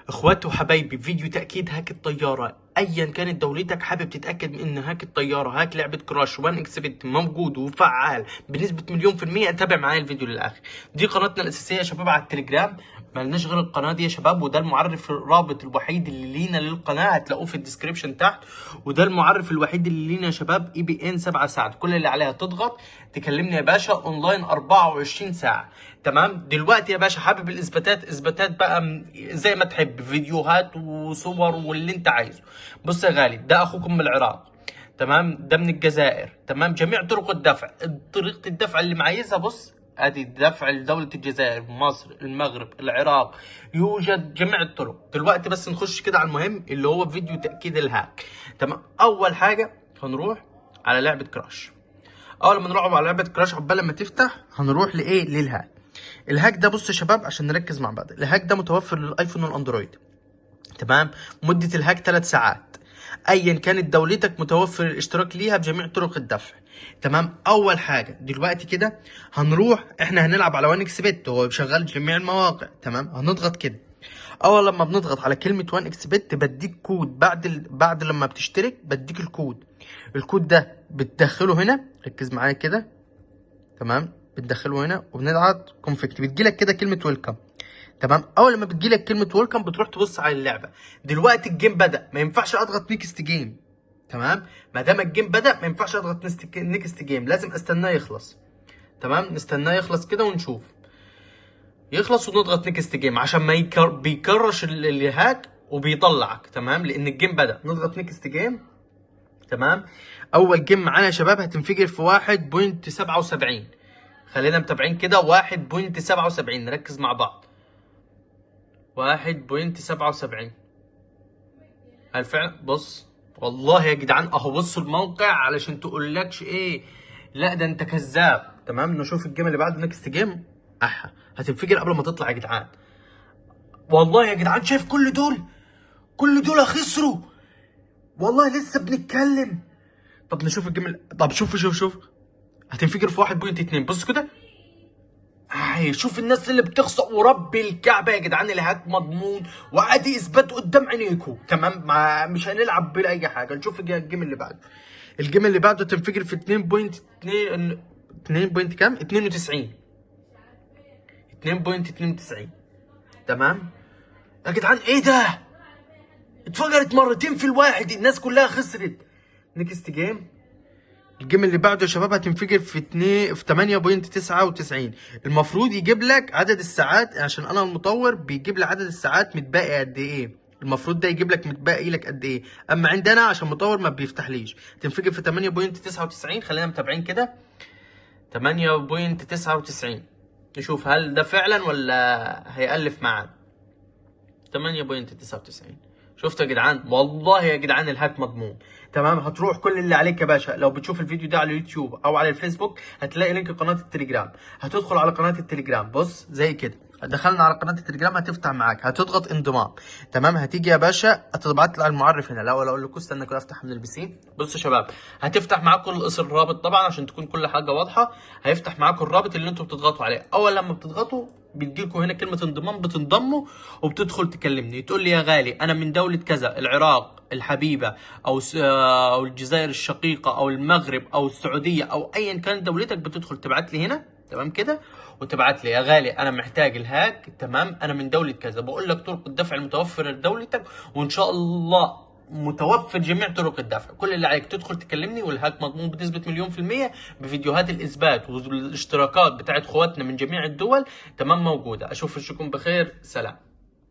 اخواتي وحبايبي، فيديو تاكيد هاك الطياره ايا كانت دولتك. حابب تتاكد من ان هاك الطياره، هاك لعبه كراش 1 اكس بت موجود وفعال بنسبه 100%؟ تابع معايا الفيديو للاخر. دي قناتنا الاساسيه يا شباب على التليجرام، مالناش غير القناه دي يا شباب، وده المعرف الرابط الوحيد اللي لينا للقناه، هتلاقوه في الديسكربشن تحت. وده المعرف الوحيد اللي لينا يا شباب، اي بي ان 7 ساعات. كل اللي عليها تضغط تكلمني يا باشا اونلاين 24 ساعه. تمام. دلوقتي يا باشا حابب الاثباتات، اثباتات بقى زي ما تحب، فيديوهات وصور واللي انت عايزه. بص يا غالي، ده اخوكم من العراق، تمام، ده من الجزائر، تمام. جميع طرق الدفع، طريقه الدفع اللي معايزها، بص ادي دفع لدولة الجزائر، مصر، المغرب، العراق، يوجد جميع الطرق. دلوقتي بس نخش كده على المهم اللي هو فيديو تأكيد الهاك. تمام. اول حاجة هنروح على لعبة كراش. اول ما نروح على لعبة كراش عقبال لما تفتح هنروح لايه؟ للهاك. الهاك ده بص يا شباب عشان نركز مع بعض، الهاك ده متوفر للايفون والاندرويد، تمام. مدة الهاك 3 ساعات، ايا كانت دولتك متوفر الاشتراك ليها بجميع طرق الدفع، تمام. اول حاجه دلوقتي كده هنروح، احنا هنلعب على 1 اكس بت، هو شغال جميع المواقع، تمام. هنضغط كده، اول لما بنضغط على كلمه 1 اكس بت بديك كود، بعد لما بتشترك بديك الكود ده بتدخله هنا، ركز معايا كده، تمام. بتدخله هنا وبنضغط كونفكت، بتجيلك كده كلمه ويلكم، تمام. اول لما بتجيلك كلمه ويلكم بتروح تبص على اللعبه. دلوقتي الجيم بدا، ما ينفعش اضغط نيكست جيم، تمام. ما دام الجيم بدا ما ينفعش اضغط نيكست جيم، لازم استناه يخلص، تمام. نستناه يخلص كده ونشوف يخلص ونضغط نيكست جيم عشان ما بيكرش الهاك وبيطلعك، تمام. لان الجيم بدا، نضغط نيكست جيم، تمام. اول جيم معانا يا شباب هتنفجر في 1.77. خلينا متابعين كده، 1.77، نركز مع بعض. 1.77 الفعل. بص والله يا جدعان اهو، بصوا الموقع علشان تقولكش ايه، لا ده انت كذاب، تمام. نشوف الجيم اللي بعده، نكست جيم. هتنفجر قبل ما تطلع يا جدعان. والله يا جدعان شايف كل دول خسروا، والله لسه بنتكلم. طب نشوف الجيم طب شوف هتنفجر في 1.2. بص كده، شوف الناس اللي بتخسر، وربي الكعبه يا جدعان الهاك مضمون وعادي، اثبات قدام عينيكم، تمام. مش هنلعب بلا اي حاجه. نشوف الجيم اللي بعده. الجيم اللي بعده تنفجر في 2.2 2 كام 92 2.92، تمام يا جدعان. ايه ده؟ اتفجرت مرتين في الواحد، الناس كلها خسرت. نيكست جيم. الجيم اللي بعده يا شباب هتنفجر في 8.99. المفروض يجيب لك عدد الساعات، عشان انا المطور بيجيب لي عدد الساعات متبقي قد ايه، المفروض ده يجيب لك متبقي لك قد ايه. اما عندنا عشان مطور ما بيفتحليش. تنفجر في 8.99. خلينا متابعين كده، 8.99. نشوف هل ده فعلا ولا هيألف معانا. 8.99. شفتوا يا جدعان؟ والله يا جدعان الهاك مضمون، تمام. هتروح كل اللي عليك يا باشا، لو بتشوف الفيديو ده على اليوتيوب او على الفيسبوك هتلاقي لينك قناه التليجرام. هتدخل على قناه التليجرام، بص زي كده، دخلنا على قناه التليجرام هتفتح معاك، هتضغط انضمام، تمام. هتيجي يا باشا هتبعت لي على المعرف هنا. لا ولا اقول لكم استنى كده افتح من البي سي. بص يا شباب، هتفتح معاكم الرابط طبعا عشان تكون كل حاجه واضحه. هيفتح معاكم الرابط اللي انتم بتضغطوا عليه. اول لما بتضغطوا بيديلكم هنا كلمه انضمام، بتنضموا وبتدخل تكلمني، تقول لي يا غالي انا من دوله كذا، العراق الحبيبه او الجزائر الشقيقه او المغرب او السعوديه او ايا كانت دولتك، بتدخل تبعت لي هنا، تمام كده، وتبعت لي يا غالي انا محتاج الهاك، تمام، انا من دوله كذا، بقول لك طرق الدفع المتوفره لدولتك، وان شاء الله متوفر جميع طرق الدفع. كل اللي عليك تدخل تكلمني، والهاك مضمون بنسبه 100%، بفيديوهات الاثبات والاشتراكات بتاعت اخواتنا من جميع الدول، تمام، موجوده. اشوف وشكم بخير، سلام.